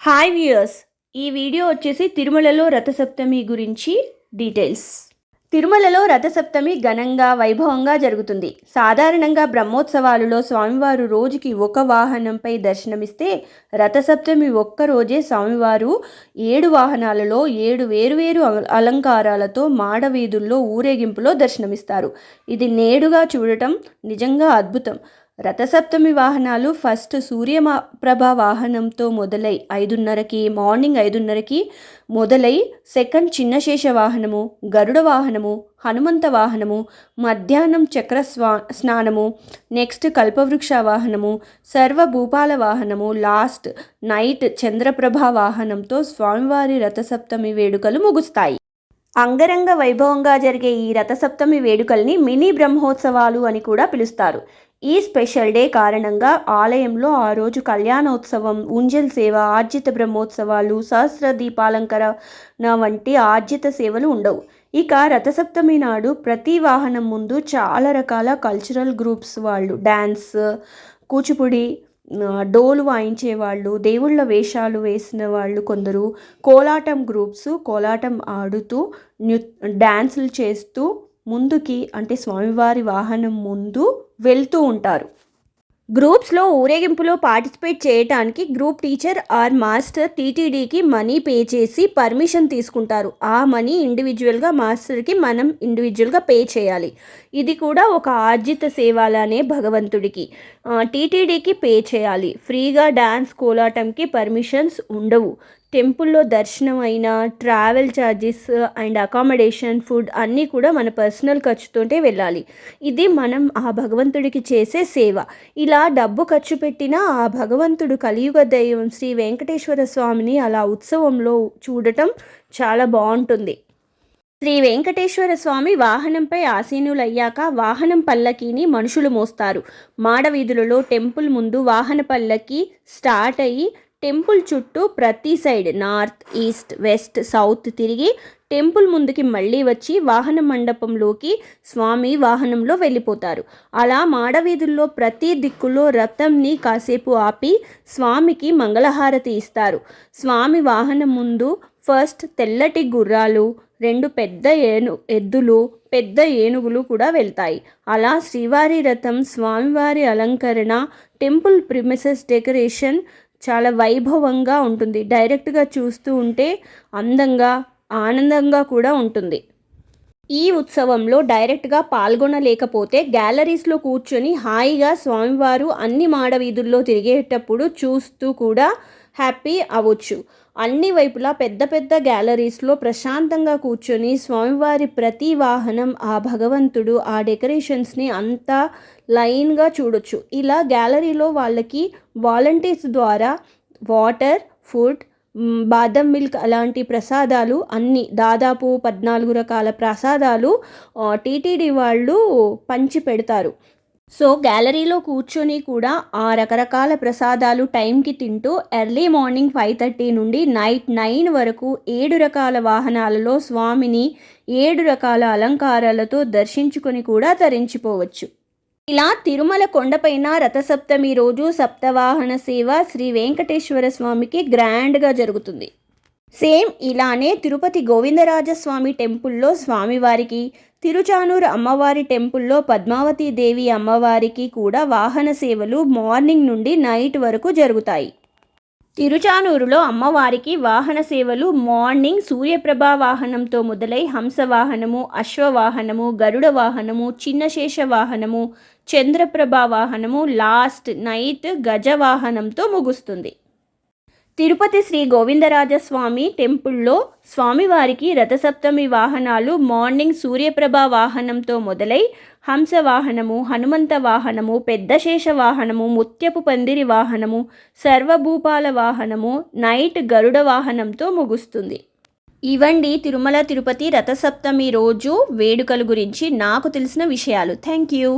Hi viewers, ఈ video వచ్చేసి తిరుమలలో రథసప్తమి గురించి డీటెయిల్స్. తిరుమలలో రథసప్తమి ఘనంగా వైభవంగా జరుగుతుంది. సాధారణంగా బ్రహ్మోత్సవాలలో స్వామివారు రోజుకి ఒక వాహనంపై దర్శనమిస్తే రథసప్తమి ఒక్కరోజే స్వామివారు 7 వాహనాలలో 7 వేరువేరు అలంకారాలతో మాడవీధుల్లో ఊరేగింపులో దర్శనమిస్తారు. ఇది నేడుగా చూడటం నిజంగా అద్భుతం. రథసప్తమి వాహనాలు ఫస్ట్ సూర్యప్రభ వాహనంతో మొదలై మార్నింగ్ 5:30కి మొదలై సెకండ్ చిన్నశేష వాహనము, గరుడ వాహనము, హనుమంత వాహనము, మధ్యాహ్నం చక్ర స్నానము, నెక్స్ట్ కల్పవృక్ష వాహనము, సర్వభూపాల వాహనము, లాస్ట్ నైట్ చంద్రప్రభ వాహనంతో స్వామివారి రథసప్తమి వేడుకలు ముగుస్తాయి. అంగరంగ వైభవంగా జరిగే ఈ రథసప్తమి వేడుకల్ని మినీ బ్రహ్మోత్సవాలు అని కూడా పిలుస్తారు. ఈ స్పెషల్ డే కారణంగా ఆలయంలో ఆ రోజు కళ్యాణోత్సవం, ఉంజల్ సేవ, ఆర్జిత బ్రహ్మోత్సవాలు, సహస్ర దీపాలంకరణ వంటి ఆర్జిత సేవలు ఉండవు. ఇక రథసప్తమి నాడు ప్రతి వాహనం ముందు చాలా రకాల కల్చరల్ గ్రూప్స్ వాళ్ళు డ్యాన్స్, కూచిపూడి, డోలు వాయించేవాళ్ళు, దేవుళ్ళ వేషాలు వేసిన వాళ్ళు, కొందరు కోలాటం గ్రూప్స్ కోలాటం ఆడుతూ డ్యాన్సులు చేస్తూ ముందుకి అంటే స్వామివారి వాహనం ముందు వెళ్తూ ఉంటారు. గ్రూప్స్లో ఊరేగింపులో పార్టిసిపేట్ చేయడానికి గ్రూప్ టీచర్ ఆర్ మాస్టర్ టీటీడీకి మనీ పే చేసి పర్మిషన్ తీసుకుంటారు. ఆ మనీ ఇండివిజువల్గా మాస్టర్కి మనం ఇండివిజువల్గా పే చేయాలి. ఇది కూడా ఒక ఆర్జిత సేవలానే భగవంతుడికి టీటీడీకి పే చేయాలి. ఫ్రీగా డ్యాన్స్ కోలాటంకి పర్మిషన్స్ ఉండవు. టెంపుల్లో దర్శనం అయినా travel charges and accommodation, food అన్నీ కూడా మన పర్సనల్ ఖర్చుతోటే వెళ్ళాలి. ఇది మనం ఆ భగవంతుడికి చేసే సేవ. ఇలా డబ్బు ఖర్చు పెట్టినా ఆ భగవంతుడు కలియుగ దైవం శ్రీ వెంకటేశ్వర స్వామిని అలా ఉత్సవంలో చూడటం చాలా బాగుంటుంది. శ్రీ వెంకటేశ్వర స్వామి వాహనంపై ఆసీనులయ్యాక వాహనం పల్లకీని మనుషులు మోస్తారు. మాడవీధులలో టెంపుల్ ముందు వాహన పల్లకి స్టార్ట్ అయ్యి టెంపుల్ చుట్టూ ప్రతి side north, east, west, south తిరిగి టెంపుల్ ముందుకి మళ్ళీ వచ్చి వాహన మండపంలోకి స్వామి వాహనంలో వెళ్ళిపోతారు. అలా మాడవీధుల్లో ప్రతి దిక్కులో రథంని కాసేపు ఆపి స్వామికి మంగళహారతి ఇస్తారు. స్వామి వాహనం ముందు ఫస్ట్ తెల్లటి గుర్రాలు, 2 పెద్ద ఎద్దులు, పెద్ద ఏనుగులు కూడా వెళ్తాయి. అలా శ్రీవారి రథం, స్వామివారి అలంకరణ, టెంపుల్ ప్రిమిసెస్ డెకరేషన్ చాలా వైభవంగా ఉంటుంది. డైరెక్ట్గా చూస్తూ ఉంటే అందంగా, ఆనందంగా కూడా ఉంటుంది. ఈ ఉత్సవంలో డైరెక్ట్గా పాల్గొనలేకపోతే గ్యాలరీస్లో కూర్చొని హాయిగా స్వామివారు అన్ని మాడవీధుల్లో తిరిగేటప్పుడు చూస్తూ కూడా హ్యాపీ అవ్వచ్చు. అన్ని వైపులా పెద్ద పెద్ద గ్యాలరీస్లో ప్రశాంతంగా కూర్చొని స్వామివారి ప్రతి వాహనం, ఆ భగవంతుడు, ఆ డెకరేషన్స్ని అంతా లైన్గా చూడొచ్చు. ఇలా గ్యాలరీలో వాళ్ళకి వాలంటీర్స్ ద్వారా వాటర్, ఫుడ్, బాదం మిల్క్ అలాంటి ప్రసాదాలు అన్నీ దాదాపు 14 రకాల ప్రసాదాలు టీటీడీ వాళ్ళు పంచి పెడతారు. సో గ్యాలరీలో కూర్చొని కూడా ఆ రకరకాల ప్రసాదాలు టైంకి తింటూ ఎర్లీ మార్నింగ్ 5:30 నుండి నైట్ 9 వరకు 7 రకాల వాహనాలలో స్వామిని 7 రకాల అలంకారాలతో దర్శించుకొని కూడా తరించిపోవచ్చు. ఇలా తిరుమల కొండపైన రథసప్తమి రోజు సప్తవాహన సేవ శ్రీ వెంకటేశ్వర స్వామికి గ్రాండ్గా జరుగుతుంది. సేమ్ ఇలానే తిరుపతి గోవిందరాజస్వామి టెంపుల్లో స్వామివారికి, తిరుచానూరు అమ్మవారి టెంపుల్లో పద్మావతి దేవి అమ్మవారికి కూడా వాహన సేవలు మార్నింగ్ నుండి నైట్ వరకు జరుగుతాయి. తిరుచానూరులో అమ్మవారికి వాహన సేవలు మార్నింగ్ సూర్యప్రభ వాహనంతో మొదలై హంసవాహనము, అశ్వవాహనము, గరుడ వాహనము, చిన్నశేష వాహనము, చంద్రప్రభ వాహనము, లాస్ట్ నైట్ గజవాహనంతో ముగుస్తుంది. తిరుపతి శ్రీ గోవిందరాజస్వామి టెంపుల్లో స్వామివారికి రథసప్తమి వాహనాలు మార్నింగ్ సూర్యప్రభ వాహనంతో మొదలై హంసవాహనము, హనుమంత వాహనము, పెద్దశేష వాహనము, ముత్యపు పందిరి వాహనము, సర్వభూపాల వాహనము, నైట్ గరుడ వాహనంతో ముగుస్తుంది. ఇవండి తిరుమల తిరుపతి రథసప్తమి రోజు వేడుకల గురించి నాకు తెలిసిన విషయాలు. Thank you.